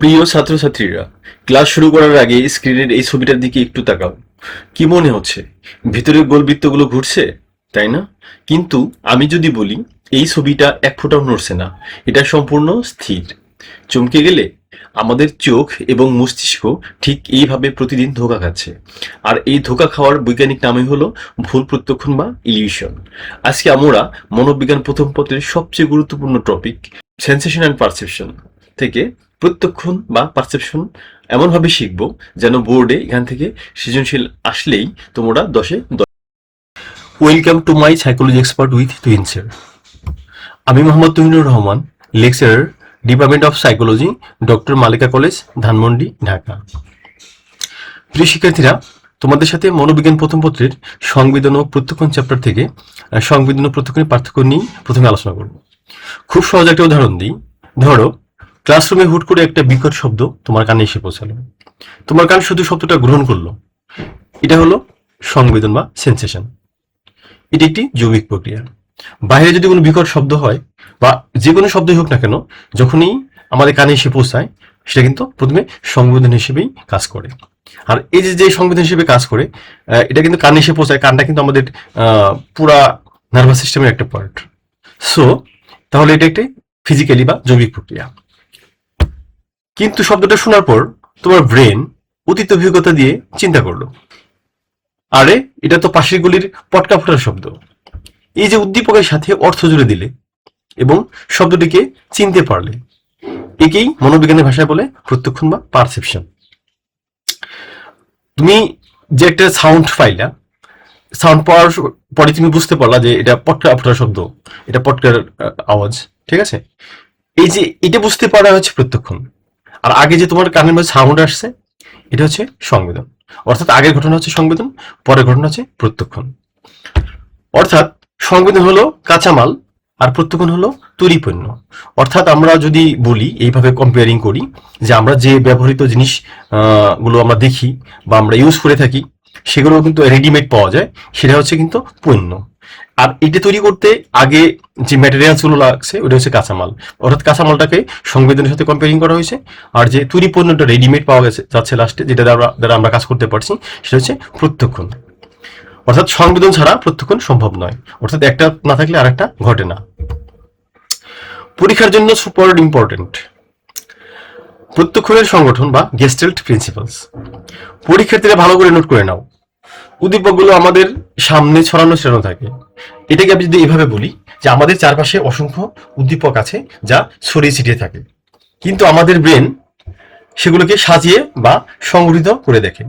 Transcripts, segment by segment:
প্রিয় ছাত্রছাত্রীরা, ক্লাস শুরু করার আগে স্ক্রিনের এই ছবিটার দিকে একটু তাকাও। কি মনে হচ্ছে? ভিতরে গোলবৃত্তগুলো ঘুরছে, তাই না? কিন্তু আমি যদি বলি এই ছবিটা এক ফোঁটাও নড়ছে না, এটা সম্পূর্ণ স্থির। চমকে গেলে? আমাদের চোখ এবং মস্তিষ্ক ঠিক এইভাবে প্রতিদিন ধোঁকা খাচ্ছে। আর এই ধোঁকা খাওয়ার বৈজ্ঞানিক নামই হলো ভুল প্রত্যক্ষণ বা ইলিউশন। আজকে আমরা মনোবিজ্ঞান প্রথম পত্রের সবচেয়ে গুরুত্বপূর্ণ টপিক সেন্সেশন অ্যান্ড পারসেপশন থেকে প্রত্যক্ষণ বা পারসেপশন এমনভাবে শিখবো যেন বোর্ডে এখান থেকে সৃজনশীল আসলেই তোমরা 10-10। Welcome to my psychology expert with টুইনসের। আমি Mohammad Tuhinur Rahman, lecturer, department of psychology, doctor Malika college, Dhanmondi, Dhaka. প্রিয় শিক্ষার্থীরা, তোমাদের সাথে মনোবিজ্ঞান প্রথম পত্রের সংবেদন ও প্রত্যক্ষণ চ্যাপ্টার থেকে সংবেদন ও প্রত্যক্ষণের পার্থক্য নিয়ে প্রথমে আলোচনা করব। খুব সহজ একটা উদাহরণ দিই। ধরো, ক্লাসরুমে হুট করে একটা বিকট শব্দ তোমার কানে এসে পৌঁছালো। তোমার কান শুধু শব্দটা গ্রহণ করলো। এটা হলো সংবেদন বা সেন্সেশন। এটি একটি জৈবিক প্রক্রিয়া। বাইরে যদি কোনো বিকট শব্দ হয় বা যে কোনো শব্দই হোক না কেন, যখনই আমাদের কানে এসে পৌঁছায় সেটা কিন্তু প্রথমে সংবেদন হিসেবেই কাজ করে। আর এই যে যে সংবেদন হিসেবে কাজ করে, এটা কিন্তু কানে এসে পৌঁছায়। কানটা কিন্তু আমাদের পুরা নার্ভাস সিস্টেমের একটা পার্ট। সো তাহলে এটা একটি ফিজিক্যালি বা জৈবিক প্রক্রিয়া। কিন্তু শব্দটা শোনার পর তোমার ব্রেন অতীত অভিজ্ঞতা দিয়ে চিন্তা করলো, আরে এটা তো পাশের গলির পটকা ফোটার শব্দ। এই যে উদ্দীপকের সাথে অর্থ জুড়ে দিলে এবং শব্দটিকে চিনতে পারলে, একেই মনোবিজ্ঞানের ভাষায় বলে প্রত্যক্ষণ বা পারসেপশন। তুমি যে একটা সাউন্ড পাইলা, সাউন্ড পাওয়ার পরে তুমি বুঝতে পারলা যে এটা পটকা ফোটার শব্দ, এটা পটকার আওয়াজ, ঠিক আছে? এই যে এটা বুঝতে পারা হচ্ছে প্রত্যক্ষণ। আর আগে যে তোমার কানের মধ্যে সাউন্ড আসছে, এটা হচ্ছে সংবেদন। অর্থাৎ আগের ঘটনা হচ্ছে সংবেদন, পরের ঘটনা হচ্ছে প্রত্যক্ষণ। অর্থাৎ সংবেদন হলো কাঁচামাল আর প্রত্যক্ষণ হলো তৈরি পণ্য। অর্থাৎ আমরা যদি বলি, এইভাবে কম্পেয়ারিং করি, যে আমরা যে ব্যবহৃত জিনিস গুলো আমরা দেখি বা আমরা ইউজ করে থাকি, সেগুলো কিন্তু রেডিমেড পাওয়া যায়, সেটা হচ্ছে কিন্তু পণ্য। আর এটা তৈরি করতে আগে যে ম্যাটেরিয়ালস গুলো লাগছে ওটা হচ্ছে কাঁচামাল। অর্থাৎ কাঁচামালটাকে সংবেদনের সাথে কম্পেয়ারিং করা হয়েছে। আর যে তৈরি পণ্যটা রেডিমেড পাওয়া গেছে যাচ্ছে লাস্টে, যেটা দ্বারা আমরা কাজ করতে পারছি, সেটা হচ্ছে প্রত্যক্ষণ। অর্থাৎ সংবেদন ছাড়া প্রত্যক্ষণ সম্ভব নয়। অর্থাৎ একটা না থাকলে আর একটা ঘটে না। পরীক্ষার জন্য সুপার ইম্পর্টেন্ট প্রত্যক্ষণের সংগঠন বা গেস্টেল্ট প্রিন্সিপালস। পরীক্ষার্থীরা ভালো করে নোট করে নাও। উদ্দীপকগুলো আমাদের সামনে ছড়ানো থাকে। এটাকে আমি যদি এভাবে বলি, যে আমাদের চারপাশে অসংখ্য উদ্দীপক আছে যা ছড়িয়ে ছিটিয়ে থাকে, কিন্তু আমাদের ব্রেন সেগুলোকে সাজিয়ে বা সংগঠিত করে দেখে।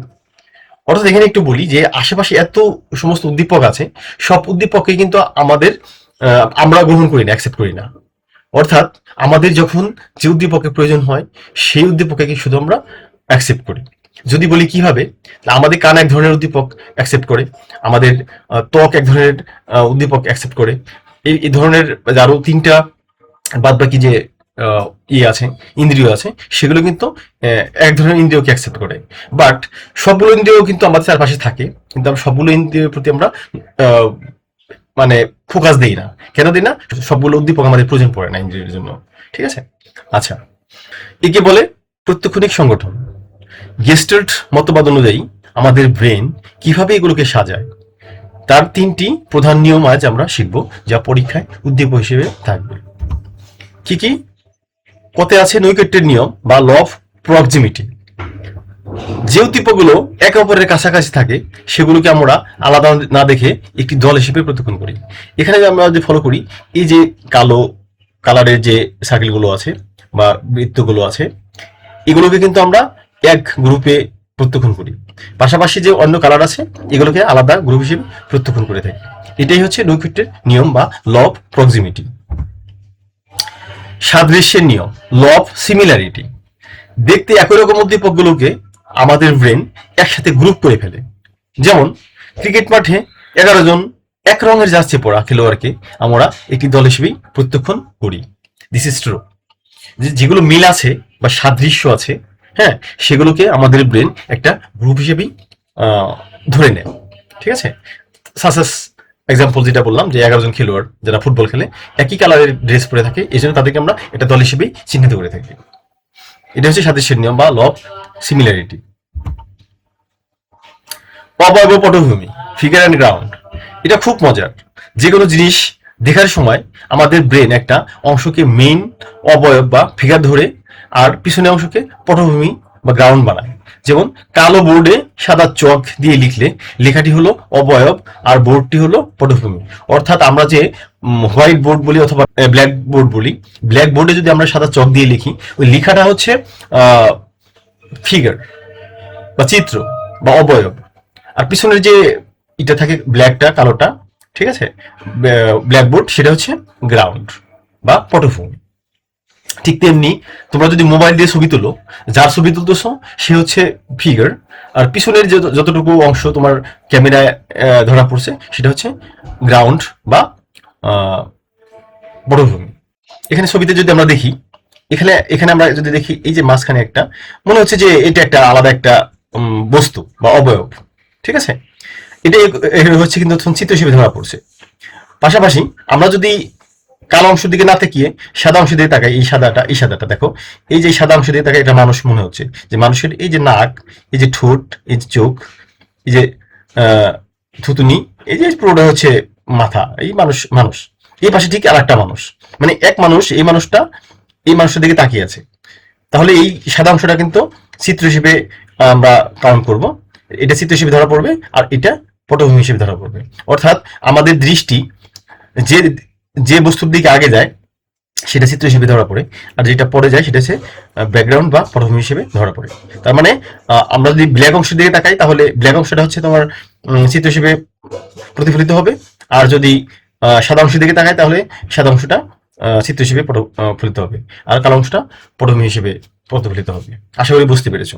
অর্থাৎ এখানে একটু বলি যে আশেপাশে এত সমস্ত উদ্দীপক আছে, সব উদ্দীপককে কিন্তু আমরা গ্রহণ করি না, অ্যাকসেপ্ট করি না। অর্থাৎ আমাদের যখন যে উদ্দীপকের প্রয়োজন হয়, সেই উদ্দীপককে শুধু আমরা অ্যাকসেপ্ট করি। যদি বলি কিভাবে, আমাদের কান এক ধরনের উদ্দীপক অ্যাকসেপ্ট করে, আমাদের ত্বক এক ধরনের উদ্দীপক অ্যাকসেপ্ট করে, এই ধরনের আরো তিনটা বাদ বাকি যে আছে, ইন্দ্রিয় আছে, সেগুলো কিন্তু এক ধরনের ইন্দ্রিয়কে অ্যাকসেপ্ট করে। বাট সবগুলো ইন্দ্রিয় কিন্তু আমাদের চারপাশে থাকে, কিন্তু আমরা সবগুলো ইন্দ্রিয়ের প্রতি আমরা আহ, মানে ফোকাস দেই না। কেন দিই না? সবগুলো উদ্দীপক আমাদের প্রয়োজন পড়ে না ইন্দ্রিয়ের জন্য, ঠিক আছে? আচ্ছা, একে বলে প্রত্যক্ষণিক সংগঠন। গেস্টাল্ট মতবাদ অনুযায়ী আমাদের ব্রেন কিভাবে এগুলোকে সাজায়, তার তিনটি প্রধান নিয়ম আজ আমরা শিখব, যা পরীক্ষায় উদ্দীপক হিসেবে থাকবে। কি কি? কতে আছে নৈকট্যের নিয়ম বা ল অফ প্রক্সিমিটি। যে উদ্দীপকগুলো একে অপরের কাছাকাছি থাকে, সেগুলোকে আমরা আলাদা না দেখে একটি দল হিসেবে প্রত্যক্ষণ করি। এখানে আমরা যদি ফলো করি, এই যে কালো কালারের যে সার্কেলগুলো আছে বা বৃত্তগুলো আছে, এগুলোকে কিন্তু আমরা এক গ্রুপে প্রত্যক্ষণ করি। পাশাপাশি যে অন্য কালার আছে, এগুলোকে আলাদা গ্রুপ হিসেবে প্রত্যক্ষণ করে থাকি। এটাই হচ্ছে নৈকট্যের নিয়ম বা ল অফ প্রক্সিমিটি। সাদৃশ্যের নিয়ম, ল অফ সিমিলারিটি। দেখতে একই রকম উদ্দীপকগুলোকে আমাদের ব্রেন একসাথে গ্রুপ করে ফেলে। যেমন ক্রিকেট মাঠে 11 জন এক রঙের জার্সি পরা খেলোয়াড়কে আমরা একটি দল হিসেবেই প্রত্যক্ষণ করি। This is true. যেগুলো মিল আছে বা সাদৃশ্য আছে, হ্যাঁ, সেগুলোকে আমাদের ব্রেন একটা গ্রুপ হিসেবেই ধরে নেয়, ঠিক আছে? সাসেস এক্সাম্পল যেটা বললাম, যে 11 জন খেলোয়াড় যারা ফুটবল খেলে একই কালারের ড্রেস পরে থাকে, এই জন্য তাদেরকে আমরা একটা দল হিসেবেই চিহ্নিত করে থাকি। এটা হচ্ছে সাদৃশ্যের নিয়ম বা ল অফ সিমিলারিটি। অবয়ব পটভূমি, ফিগার অ্যান্ড গ্রাউন্ড, এটা খুব মজার। যে কোনো জিনিস দেখার সময় আমাদের ব্রেন একটা অংশকে মেইন অবয়ব বা ফিগার ধরে আর পিছনের অংশকে পটভূমি বা গ্রাউন্ড বানায়। যেমন কালো বোর্ডে সাদা চক দিয়ে লিখলে লেখাটি হলো অবয়ব আর বোর্ডটি হলো পটভূমি। অর্থাৎ আমরা যে হোয়াইট বোর্ড বলি অথবা ব্ল্যাক বোর্ড বলি, ব্ল্যাক বোর্ডে যদি আমরা সাদা চক দিয়ে লিখি ওই লেখাটা হচ্ছে ফিগার বা চিত্র বা অবয়ব, আর পিছনের যে এটা থাকে ব্ল্যাকটা কালোটা, ঠিক আছে, ব্ল্যাকবোর্ড, সেটা হচ্ছে গ্রাউন্ড বা পটভূমি। ঠিক তেমনি তোমরা যদি মোবাইল দিয়ে ছবি তুলো, যার ছবি তুলতেছো সে হচ্ছে ফিগার, আর পিছনের যে যতটুকু অংশ তোমার ক্যামেরায় ধরা পড়ছে সেটা হচ্ছে গ্রাউন্ড বা পটভূমি। এখানে ছবিতে যদি আমরা দেখি, এখানে এখানে আমরা যদি দেখি এই যে মাঝখানে একটা, মনে হচ্ছে যে এটা একটা আলাদা একটা বস্তু বা অবয়ব, ঠিক আছে, এটা হচ্ছে কিন্তু চিত্র হিসেবে ধরা পড়ছে। পাশাপাশি আমরা যদি কালো অংশের দিকে না তাকিয়ে সাদা অংশ দিয়ে তাকাই, এই সাদাটা দেখো, এই যে সাদা অংশ দিয়ে তাকাই, এটা মানুষ মনে হচ্ছে যে মানুষের এই যে নাক, এই যে ঠোঁট, এই যে চোখ, এই যে থুতুনি, এই যে পুরোটা হচ্ছে মাথা, এই মানুষ মানুষ এই পাশে ঠিক আর একটা মানুষ, মানে এক মানুষ, এই মানুষটা এই মানুষটার দিকে তাকিয়ে আছে। তাহলে এই সাদা অংশটা কিন্তু চিত্র হিসেবে আমরা কাউন্ট করব, এটা চিত্র হিসেবে ধরা পড়বে আর এটা পটভূমি হিসেবে ধরা পড়বে। অর্থাৎ আমাদের দৃষ্টি যে যে বস্তুর দিকে আগে যায় সেটা চিত্র হিসেবে ধরা পড়ে, আর যেটা পরে যায় সেটা হচ্ছে ব্যাকগ্রাউন্ড বা পটভূমি হিসেবে ধরা পড়ে। তার মানে আমরা যদি ব্ল্যাক অংশের দিকে তাকাই তাহলে ব্ল্যাক অংশটা হচ্ছে তোমার চিত্র হিসেবে প্রতিফলিত হবে, আর যদি সাদা অংশের দিকে তাকাই তাহলে সাদা অংশটা চিত্র হিসেবে প্রতিফলিত হবে, আর কালো অংশটা পটভূমি হিসেবে প্রতিফলিত হবে। আশা করি বুঝতে পেরেছ।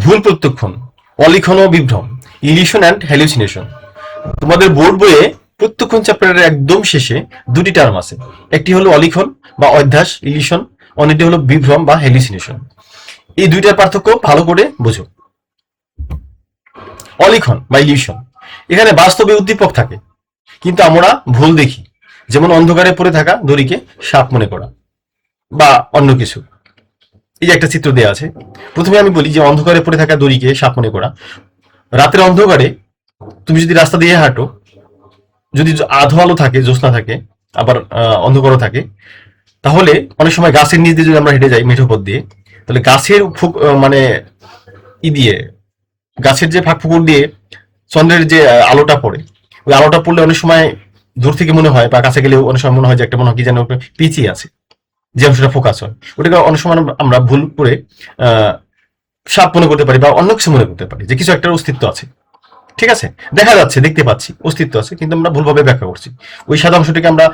ভুল প্রত্যক্ষণ, অলিখন ও বিভ্রম, ইলিউশন অ্যান্ড হ্যালুসিনেশন। তোমাদের বোর্ড বইয়ে প্রত্যক্ষণ চ্যাপ্টারের একদম শেষে দুটি টার্ম আছে, একটি হলো অলিখন বা অধ্যাস ইলিউশন, অন্যটি হলো বিভ্রম বা হ্যালুসিনেশন। এই দুইটার পার্থক্য ভালো করে বোঝো। অলিখন বা ইলিউশন, এখানে বাস্তবে উদ্দীপক থাকে কিন্তু আমরা ভুল দেখি, যেমন অন্ধকারে পড়ে থাকা দড়িকে সাপ মনে করা বা অন্য কিছু। এই যে একটা চিত্র দেওয়া আছে, প্রথমে আমি বলি যে অন্ধকারে পড়ে থাকা দড়িকে সাপ মনে করা। রাতের অন্ধকারে তুমি যদি রাস্তা দিয়ে হাঁটো, যদি আধো আলো থাকে, জ্যোৎস্না থাকে, আবার অন্ধকারও থাকে, তাহলে অনেক সময় গাছের নিচ দিয়ে যদি আমরা হেঁটে যাই মেঠো পথ দিয়ে, তাহলে গাছের মানে দিয়ে গাছের যে ফাঁক ফুকুর দিয়ে চন্দ্রের যে আলোটা পড়ে, ওই আলোটা পড়লে অনেক সময় দূর থেকে মনে হয় বা কাছে গেলেও অনেক সময় মনে হয় যে একটা মনে হয় কি যেন পিছিয়ে আছে, যে অংশটা ফোকাস হয়, ওটাকে অনেক সময় আমরা ভুল করে সাপ মনে করতে পারি বা অন্য কিছু মনে করতে পারি যে কিছু একটা অস্তিত্ব আছে, ঠিক আছে, দেখা যাচ্ছে, দেখতে পাচ্ছি, অস্তিত্ব আছে, কিন্তু আমরা ভুলভাবে ব্যাখ্যা করছি। ওই সাদা অংশটিকে আমরা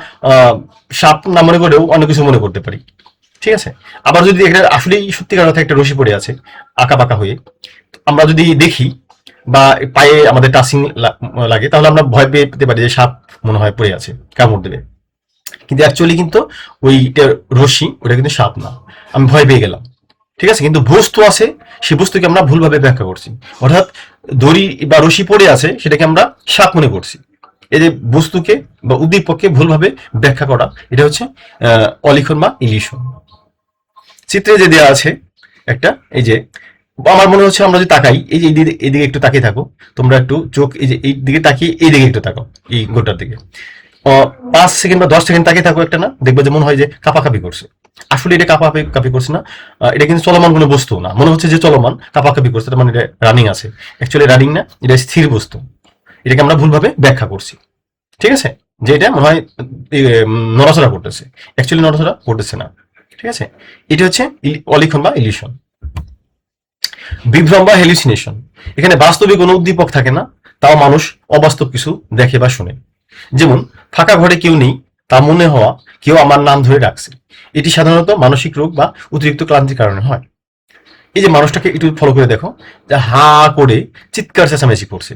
সাপ না মনে করেও অন্য কিছু মনে করতে পারি, ঠিক আছে। আবার যদি এটা আসলেই সত্যিকার অর্থে একটা রশি পড়ে আছে আঁকা বাঁকা হয়ে, আমরা যদি দেখি বা পায়ে আমাদের টাচিং লাগে, তাহলে আমরা ভয় পেতে পারি যে সাপ মনে হয় পড়ে আছে, কামড় দেবে, কিন্তু অ্যাকচুয়ালি কিন্তু ওইটা রশি, ওটা কিন্তু সাপ না, আমি ভয় পেয়ে গেলাম, ঠিক আছে। কিন্তু বস্তু আছে, সেই বস্তুকে আমরা ভুলভাবে ব্যাখ্যা করছি, অর্থাৎ দড়ি বা রশি পড়ে আছে সেটাকে আমরা সাপ মনে করছি। এই যে বস্তুকে বা উদ্দীপককে ভুলভাবে ব্যাখ্যা করা, এটা হচ্ছে অলিখন বা ইলিউশন। চিত্রে যে দেওয়া আছে একটা, এই যে আমার মনে হচ্ছে আমরা যদি তাকাই, এই যে এইদিকে একটু তাকিয়ে থাকো, তোমরা একটু চোখ এই যে এই দিকে তাকিয়ে এই দিকে একটু তাকাও, এই গোটার দিকে 5 সেকেন্ড বা 10 সেকেন্ড তাকিয়ে থাকো একটা, না দেখবে যে মনে হয় যে কাঁপাকাঁপি করছে। আসলে এটা কাঁপাকাঁপি করছে না, এটা কিন্তু চলমান কোনো বস্তু না, মনে হচ্ছে যে চলমান কাঁপাকাঁপি করছে, তার মানে এটা রানিং আছে, অ্যাকচুয়ালি রানিং না, এটা স্থির বস্তু, এটাকে আমরা ভুলভাবে ব্যাখ্যা করছি, ঠিক আছে, যে এটা মনে হয় নড়াচড়া করতেছে, অ্যাকচুয়ালি নড়াচড়া করতেছে না, ঠিক আছে। এটা হচ্ছে অলিখন বা ইলিউশন। বিভ্রম বা হ্যালুসিনেশন, এখানে বাস্তবে কোনো উদ্দীপক থাকে না, তাও মানুষ অবাস্তব কিছু দেখে বা শুনে। যেমন ফাঁকা ঘরে কেউ নেই, তা মনে হওয়া কেউ আমার নাম ধরে ডাকছে। এটি সাধারণত মানসিক রোগ বা অতিরিক্ত ক্লান্তির কারণে হয়। এই যে মানুষটাকে একটু ফলো করে দেখো, যে হা করে চিৎকার চেঁচামেচি করছে,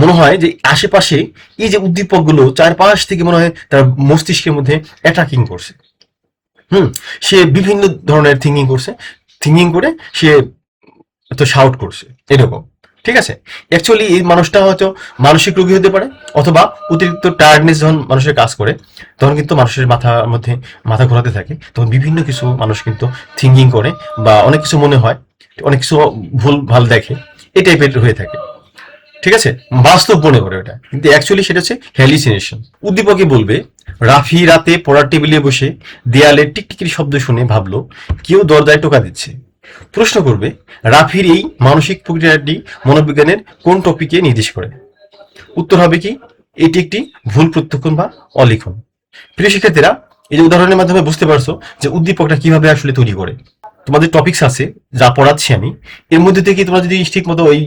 মনে হয় যে আশেপাশে এই যে উদ্দীপকগুলো চারপাশ থেকে মনে হয় তার মস্তিষ্কের মধ্যে অ্যাটাকিং করছে। সে বিভিন্ন ধরনের থিঙ্কিং করছে, থিঙ্কিং করে সে তো শাউট করছে, এরকম। ঠিক আছে। অ্যাকচুয়ালি এই মানুষটা হয়তো মানসিক রোগী হতে পারে, অথবা অতিরিক্ত টায়ার্ডনেস যখন মানুষের কাজ করে তখন কিন্তু মানুষের মাথার মধ্যে মাথা ঘোরাতে থাকে, তখন বিভিন্ন কিছু মানুষ কিন্তু থিঙ্কিং করে বা অনেক কিছু মনে হয়, অনেক কিছু ভুল ভাল দেখে, এই টাইপের হয়ে থাকে। ঠিক আছে, বাস্তব মনে করে ওটা, কিন্তু অ্যাকচুয়ালি সেটা হচ্ছে হ্যালিসিনেশন। উদ্দীপকে বলবে, রাফি রাতে পড়ার টেবিলে বসে দেয়ালে টিকটিকির শব্দ শুনে ভাবলো কেউ দরজায় টোকা দিচ্ছে। প্রশ্ন করবে, রাফির এই মানসিক প্রক্রিয়াটি মনোবিজ্ঞানের কোন টপিকে নির্দেশ করে? উত্তর হবে কি, এটি একটি ভুল প্রত্যক্ষণ বা অলিখন। প্রিয় শিক্ষার্থীরা, এই যে উদাহরণের মাধ্যমে বুঝতে পারছো যে উদ্দীপকটা কিভাবে আসলে তৈরি করে। তোমাদের টপিকস আছে যা পড়াচ্ছি আমি, এর মধ্যে থেকে তোমরা যদি ঠিক মতো ওই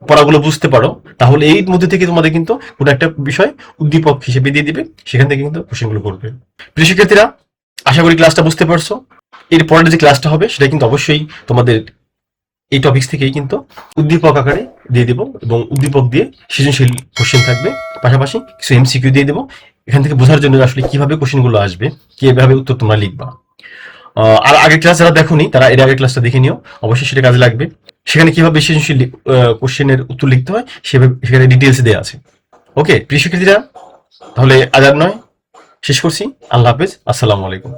পড়াগুলো বুঝতে পারো, তাহলে এই মধ্যে থেকে তোমাদের কিন্তু কোনো একটা বিষয় উদ্দীপক হিসেবে দিয়ে দিবে, সেখান থেকে কিন্তু কোশ্চেনগুলো করবে। প্রিয় শিক্ষার্থীরা, আশা করি ক্লাসটা বুঝতে পারছো। এর পরের যে ক্লাসটা হবে সেটা কিন্তু অবশ্যই তোমাদের এই টপিকস থেকেই কিন্তু উদ্দীপক আকারে দিয়ে দেবো, এবং উদ্দীপক দিয়ে সৃজনশীল কোশ্চেন থাকবে, পাশাপাশি কিছু এমসিকিউ দিয়ে দেবো, এখান থেকে বোঝার জন্য আসলে কিভাবে কোশ্চেনগুলো আসবে, কিভাবে উত্তর তোমরা লিখবা। আর আগের ক্লাস যারা দেখোনি তারা এর আগের ক্লাসটা দেখে নিও, অবশ্যই সেটা কাজে লাগবে। সেখানে কিভাবে সৃজনশীল কোশ্চেনের উত্তর লিখতে হয় সেভাবে সেখানে ডিটেলস দেওয়া আছে। ওকে প্রিয় শিক্ষার্থীরা, তাহলে আজ আর নয়, শেষ করছি। আল্লাহ হাফেজ, আসসালামু আলাইকুম।